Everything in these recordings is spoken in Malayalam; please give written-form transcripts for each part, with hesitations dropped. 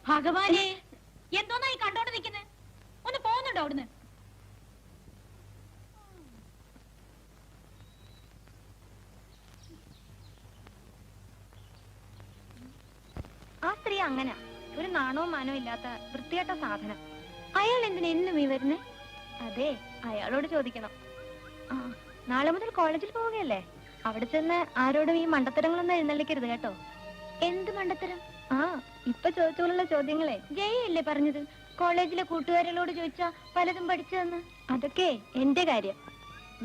ഭഗവാനെ, എന്തോന്നായി കണ്ടോണ്ട് നിൽക്കുന്നത്? ഒന്ന് പോകുന്നുണ്ടോ അവിടുന്ന്? ആ സ്ത്രീ അങ്ങനെ ഒരു നാണവും മാനവും ഇല്ലാത്ത വൃത്തികെട്ട സാധനം. അയാൾ എന്തിനാ എന്നും ഈ വരുന്നേ? അതെ, അയാളോട് ചോദിക്കണം. ആ, നാളെ മുതൽ കോളേജിൽ പോവുകയല്ലേ? അവിടെ ചെന്ന് ആരോടും ഈ മണ്ടത്തരങ്ങളൊന്നും എഴുന്നള്ളിക്കരുത് കേട്ടോ. എന്ത് മണ്ടത്തരം? ആ, ഇപ്പൊ ചോദിച്ചോളുള്ള ചോദ്യങ്ങളെ ജയല്ലേ പറഞ്ഞത്. കോളേജിലെ കൂട്ടുകാരികളോട് ചോദിച്ചാ പലതും പഠിച്ചതെന്ന്. അതൊക്കെ എന്റെ കാര്യം.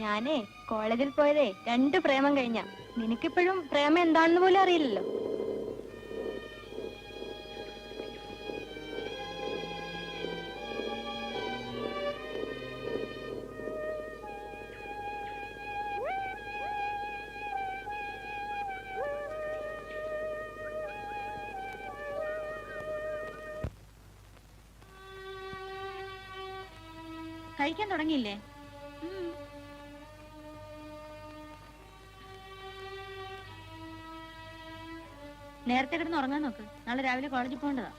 ഞാനേ കോളേജിൽ പോയതേ 2 പ്രേമം കഴിഞ്ഞ. നിനക്കിപ്പോഴും പ്രേമം എന്താണെന്ന് പോലും അറിയില്ലല്ലോ. കഴിക്കാൻ തുടങ്ങിയില്ലേ? നേരത്തെ കിടന്ന് ഉറങ്ങാൻ നോക്ക്. നാളെ രാവിലെ കോളേജിൽ പോകേണ്ടതാ.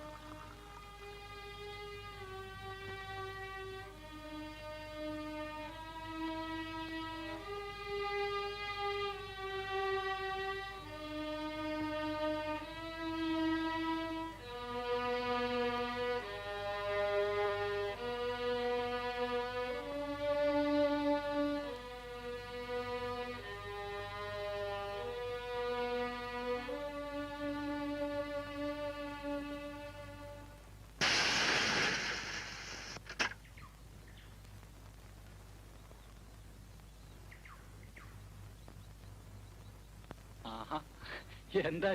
എന്താ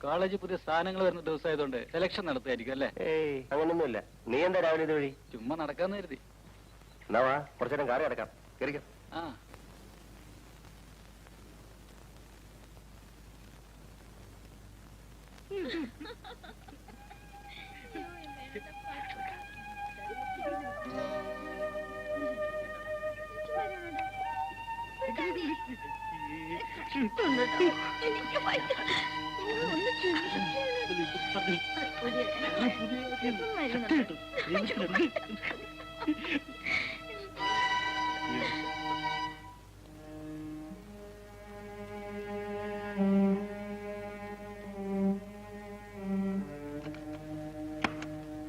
കോളേജിൽ പുതിയ സ്ഥാനങ്ങൾ വരുന്ന ദിവസമായതുകൊണ്ട് സെലക്ഷൻ നടത്തുമായിരിക്കും അല്ലേ? ഏയ്, അങ്ങനൊന്നുമില്ല. നീ എന്താ രാവിലെ ഇത് വഴി? ചുമ്മാ നടക്കാന്ന് കരുതി. എന്നാ വാ, കുറച്ചു നേരം കാറി അടക്കാം. കേറിക്കോ. ആ,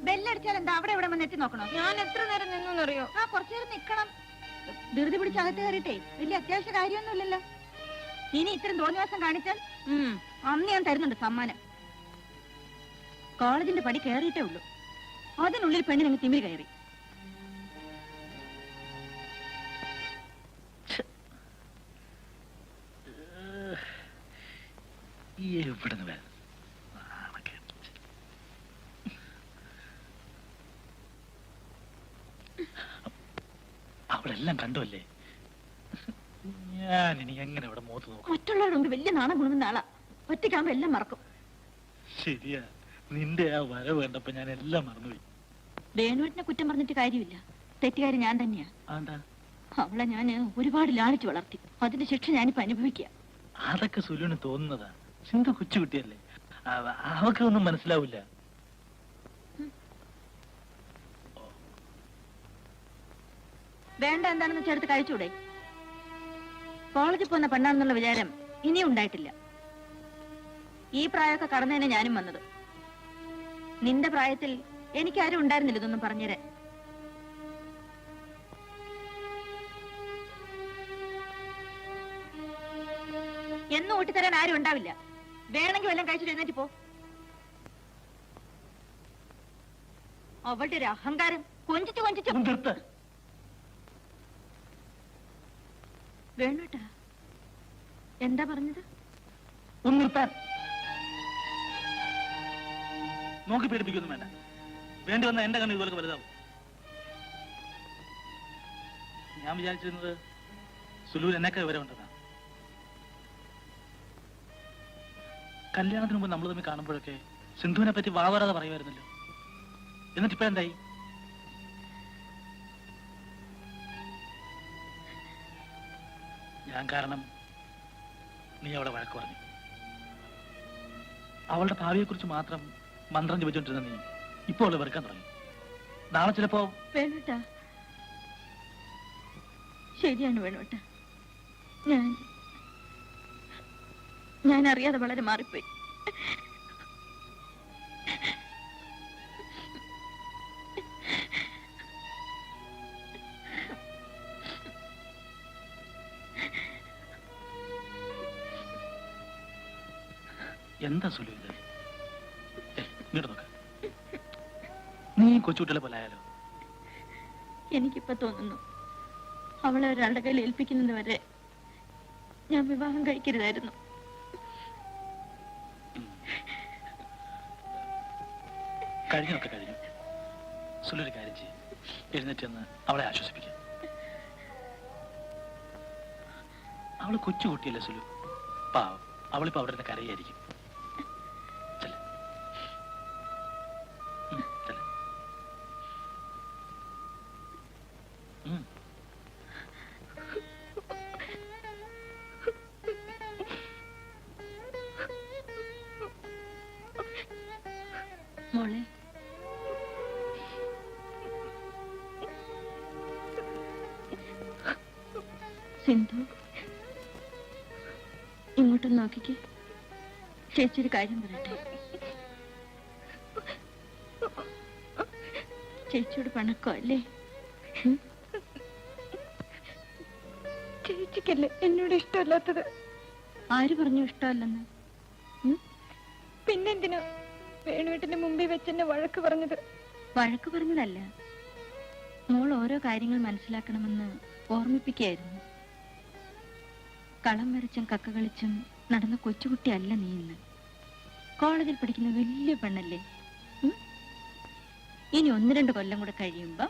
ബെല്ലടിച്ചാൽ എന്താ അവിടെ ഇവിടെ വന്ന് എത്തി നോക്കണോ? ഞാൻ എത്ര നേരം നിന്നറിയോ? ആ, കുറച്ചു നേരം നിക്കണം. ധൃതി പിടിച്ച് അകത്ത് കയറിയിട്ടേ വലിയ അത്യാവശ്യ കാര്യമൊന്നുമില്ലല്ലോ. ഇനി ഇത്രയും തോന്നിവാസം കാണിച്ചാൽ അന്ന് ഞാൻ തരുന്നുണ്ട് സമ്മാനം. കോളേജിന്റെ പടി കയറിയിട്ടേ ഉള്ളൂ, അതിനുള്ളിൽ പെണ്ണിനങ്ങ് തിമിരി കയറി. അവളെല്ലാം കണ്ടുവല്ലേ? ഞാൻ ഇനി എങ്ങനെ ഇവിടെ മുഖത്ത് നോക്കും? മറ്റുള്ളവരുടെ മുമ്പ് വലിയ നാണം കുണുന്ന ആളാ. ഒറ്റയ്ക്കാകുമ്പോ എല്ലാം മറക്കും. ശരിയാ, നിന്റെ ആ വരവ് കണ്ടപ്പോ ഞാൻ എല്ലാം മറന്നുപോയി. വേണുവിനെ കുറ്റം പറഞ്ഞിട്ട് കാര്യമില്ല, തെറ്റുകാരി ഞാൻ തന്നെയാ. അതാ, അവളെ ഞാൻ ഒരുപാട് ലാളിച്ചു വളർത്തി. അതിന്റെ ശിക്ഷ ഞാനിപ്പോ അനുഭവിക്കുക. അതൊക്കെ സുലുവിന് തോന്നുന്നതാ. സിന്ധു കൊച്ചുകുട്ടിയല്ലേ, അവക്കൊന്നും മനസ്സിലാവില്ല. വേണ്ട എന്താണെന്ന് ചേർത്ത് കഴിച്ചൂടെ? കോളേജിൽ പോകുന്ന പെണ്ണാണെന്നുള്ള വിചാരം ഇനിയും ഉണ്ടായിട്ടില്ല. ഈ പ്രായമൊക്കെ കടന്നു ഞാനും വന്നത്. നിന്റെ പ്രായത്തിൽ എനിക്കാരും ഉണ്ടായിരുന്നില്ല ഇതൊന്നും പറഞ്ഞുതരാൻ. എന്നും ഊട്ടിത്തരാൻ ആരും ഉണ്ടാവില്ല. വേണമെങ്കിൽ വല്ലതും കഴിച്ചിട്ട് എഴുന്നേറ്റ് പോ. അവളുടെ ഒരു അഹങ്കാരം കൊഞ്ചിച്ചു കൊഞ്ചിച്ചു. വേണുട്ടാ, എന്താ പറഞ്ഞത്? ഒന്ന് നിർത്താൻ. നോക്കി പേടിപ്പിക്കൊന്നും വേണ്ട. വേണ്ടി വന്ന എന്റെ കണ്ണ് ഇതുപോലെ വലുതാവും. ഞാൻ വിചാരിച്ചിരുന്നത് സുലൂർ എന്നൊക്കെ വിവരമുണ്ടെന്നാ. കല്യാണത്തിന് മുമ്പ് നമ്മൾ തമ്മിൽ കാണുമ്പോഴൊക്കെ സിന്ധുവിനെ പറ്റി വാവറാതെ പറയുമായിരുന്നല്ലോ. എന്നിട്ടിപ്പോ എന്തായി? ഞാൻ കാരണം നീ അവളെ വഴക്ക് പറഞ്ഞു. അവളുടെ ഭാവിയെക്കുറിച്ച് മാത്രം മന്ത്രം ജപിച്ചോണ്ടിരുന്ന നീ ഇപ്പോൾ അവള് വെറുക്കാൻ തുടങ്ങി. നാളെ ചിലപ്പോ വേണോട്ടാ, ശരിയാണ് വേണോട്ടാ. ഞാൻ അറിയാതെ വളരെ മാറിപ്പോയി. എന്താ സുലു ഇത്? ഇങ്ങോട്ട് നോക്ക. നീ കൊച്ചുകുട്ടികളെ പോലെ ആയാലോ? എനിക്കിപ്പോ തോന്നുന്നു അവളെ ഒരാളുടെ കയ്യിൽ ഏൽപ്പിക്കുന്നത് വരെ ഞാൻ വിവാഹം കഴിക്കരുതായിരുന്നു. കഴിഞ്ഞൊക്കെ കഴിഞ്ഞു. സുലു ഒരു കാര്യം ചെയ്യും, എഴുന്നേറ്റെന്ന് അവളെ ആശ്വസിപ്പിക്കാം. അവള് കൊച്ചുകുട്ടിയല്ലേ സുലു, പാവം. അവളിപ്പോ അവിടെ നിന്ന് കരയായിരിക്കും. ചെല്ല്. ചെല്ല്. മോളെ, സിന്ധു, ഇങ്ങോട്ടൊന്ന് നോക്കിക്കേ. ചേച്ചി ഒരു കാര്യം പറയട്ടെ. ചേച്ചിയോട് പണക്കോ അല്ലേ? ചേച്ചിക്കല്ലേ എന്നോട് ഇഷ്ടമല്ലാത്തത്? ആര് പറഞ്ഞു ഇഷ്ടമല്ലെന്ന്? പിന്നെന്തിനാ വേണുവേട്ടന്റെ മുമ്പിൽ വെച്ചെന്നെ വഴക്ക് പറഞ്ഞത്? വഴക്ക് പറഞ്ഞതല്ല, മോൾ ഓരോ കാര്യങ്ങൾ മനസ്സിലാക്കണമെന്ന് ഓർമ്മിപ്പിക്കുകയായിരുന്നു. കളം വരച്ചും കക്ക കളിച്ചും നടന്ന കൊച്ചുകുട്ടിയല്ല നീ ഇന്ന്. കോളേജിൽ പഠിക്കുന്ന വലിയ പെണ്ണല്ലേ. ഇനി 1-2 കൊല്ലം കൂടെ കഴിയുമ്പോ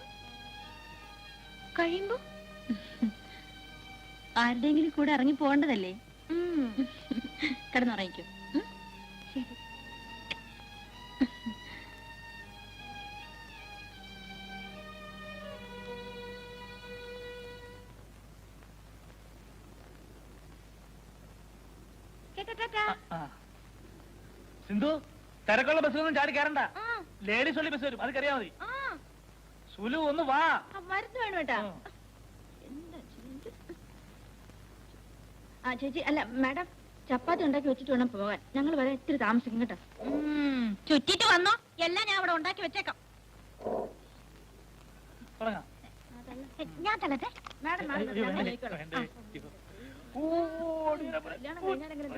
ആരുടെയെങ്കിലും കൂടെ ഇറങ്ങി പോകേണ്ടതല്ലേ. കിടന്നുറങ്ങിക്കോ. ശരി. സിന്ധു, തിരക്കുള്ള ബസ്സിലൊന്നും ചാടി കയറണ്ട. ലേഡീസ് ഒള്ളി ബസ് വരും, അത് കറിയാ മതി. സുലു ഒന്ന് വാ. മരുന്ന് വേണം കേട്ടാ. ആ ചേച്ചി, അല്ല മാഡം, ചപ്പാത്തി ഉണ്ടാക്കി വെച്ചിട്ട് വേണം പോകാൻ. ഞങ്ങൾ വരെ ഇത്തിരി താമസിക്കും കേട്ടോ. ചുറ്റിട്ട് വന്നോ, എല്ലാം ഞാൻ അവിടെ ഉണ്ടാക്കി വെച്ചേക്കാം. തുടങ്ങാം. ഞാൻ തലട്ടെ. മാഡം വേണ്ടേ? കല്യാണം കഴിഞ്ഞാലെങ്കിലും